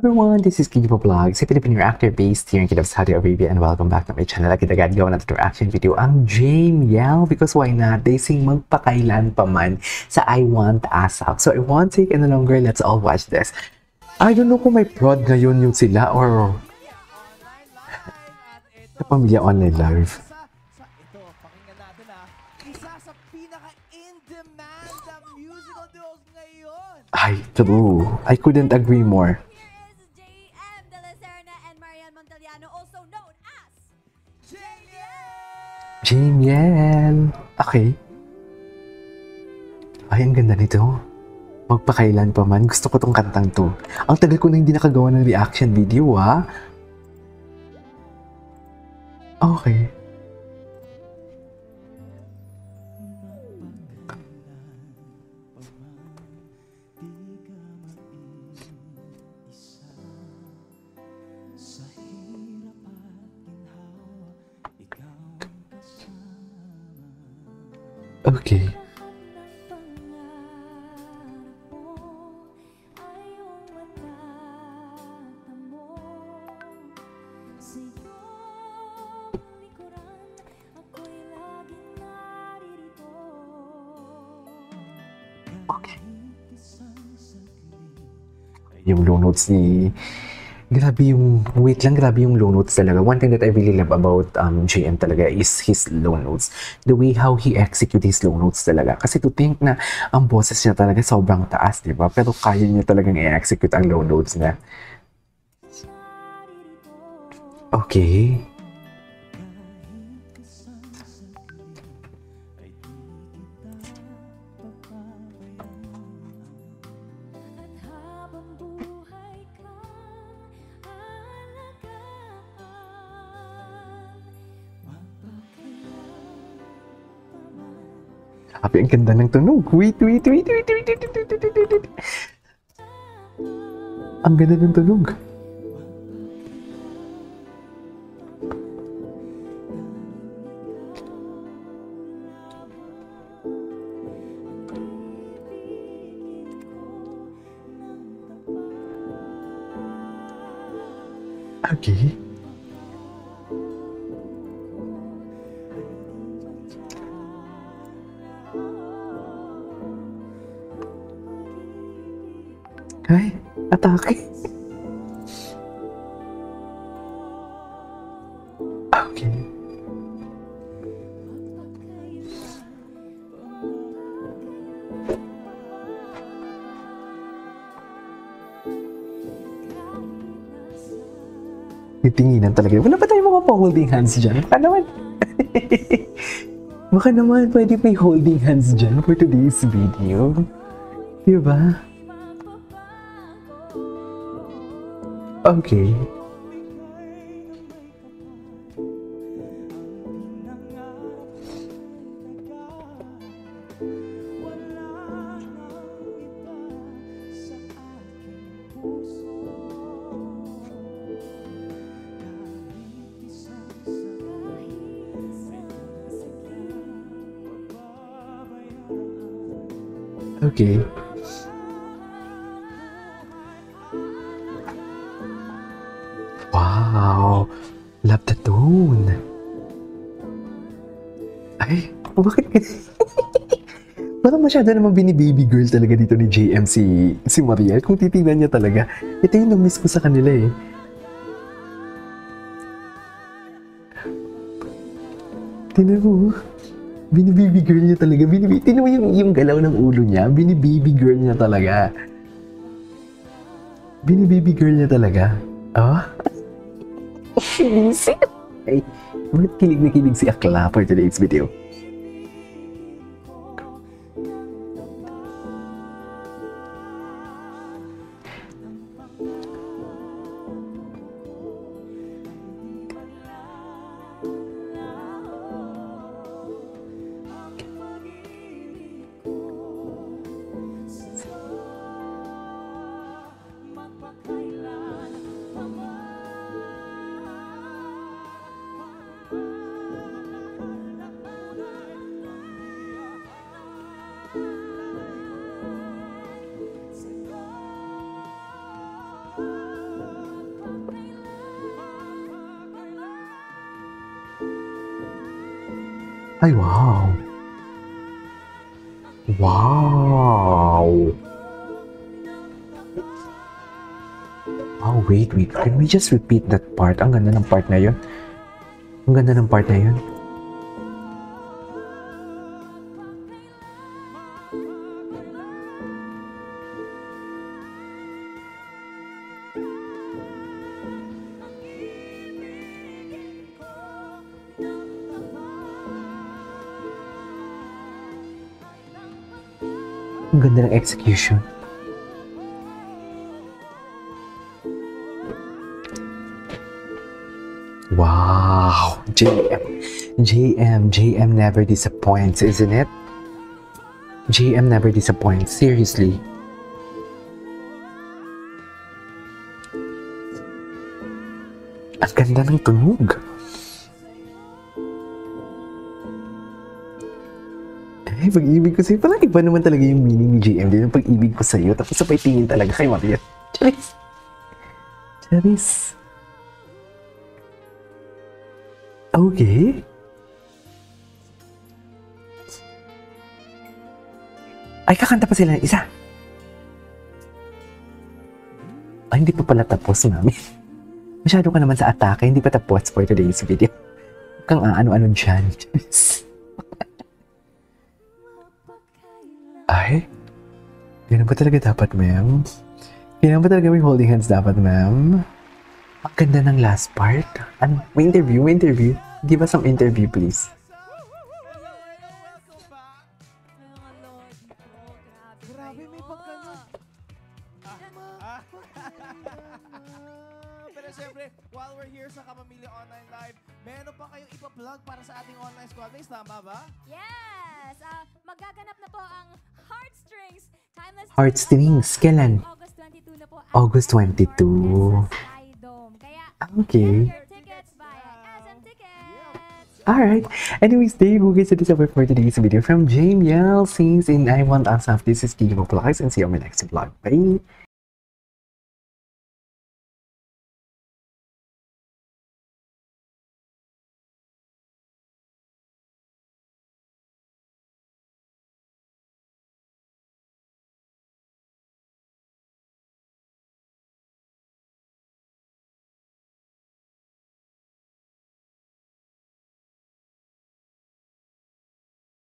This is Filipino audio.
Everyone, this is Kijipo Vlogs, a Filipino reactor based here in Kingdom of Saudi Arabia, and welcome back to my channel. Agad-agad gawa natin reaction video ang Jamiel, because why not? They sing magpakailan pa man sa I Want ASAP. So I won't take any longer, let's all watch this. I don't know kung may prod ngayon yung sila or sa Pamilya Online Live. Ito, pakinggan natin isa sa pinaka-in-demand na musical duos ngayon. Ay, true. I couldn't agree more. Jamiel! Okay. Ay, ang ganda nito. Magpakailan pa man. Gusto ko tong kantang to. Ang tagal ko na hindi nakagawa ng reaction video, ha? Okay. Okay. Okay. Yung low notes ni... Grabe yung... Wait lang, grabe yung low notes talaga. One thing that I really love about JM talaga is his low notes. The way how he executes his low notes talaga. Kasi to think na ang boses niya talaga sobrang taas, di ba? Pero kaya niya talagang i-execute ang low notes niya. Okay. Sabi, ang ganda ng tunog. Wait. Ang ganda ng tunog. Okay. Ay, atake. Okay. Titinginan talaga. Wala pa tayong mga pa-holding hands dyan. Baka naman. Baka naman pwede may holding hands dyan for today's video. Diba? Okay. Okay. Wow! Love the tone! Ay, bakit parang masyado naman bini-baby girl talaga dito ni JM si Mariel. Kung titignan niya talaga, ito yung na-miss ko sa kanila eh. Tingnan mo, bini-baby girl niya talaga. Tingnan mo yung galaw ng ulo niya, bini-baby girl niya talaga. Bini-baby girl niya talaga. Oh? Sinisip! Ay, bakit kilig na kilig si Akla for today's video? Ay, wow. Wow. Oh, wait. Can we just repeat that part? Ang ganda ng part na yun. Ang ganda ng part na yun. Ang ganda ng execution. Wow! JM never disappoints, isn't it? JM never disappoints, seriously. Ang ganda ng tunog. Ay, pag-ibig ko sa'yo. Parang iba naman talaga yung meaning ni JM. Din yung pag-ibig ko sa'yo. Tapos sabay tingin talaga kay Maria. Charis. Okay. Ay, kakanta pa sila ng isa. Ay, hindi pa pala tapos, mami. Masyado ka naman sa atake. Hindi pa tapos for today's video. Huwag kang ano-ano dyan. Ay, ganun ba talaga dapat, ma'am? Ganun ba talaga may holding hands dapat, ma'am? Ang ganda ng last part. Ano? May interview. Give us some interview, please. Welcome back. Grabe, may pagkano. Pero syempre, while we're here sa Kapamilya Online Live, meron pa kayong ipa-vlog para sa ating online squadmates, tama ba? Yes! Magaganap na po ang Heartstrings. Timeless Heartstrings, kailan? August 22 na po. August 22. Idom. Kaya, Okay. get your tickets via SM Tickets. Alright. Anyways, there you go guys. So this is it for today's video from Jamiel. Sings in I Want Us Off. This is Kiki Vlogs and see you on my next vlog. Bye!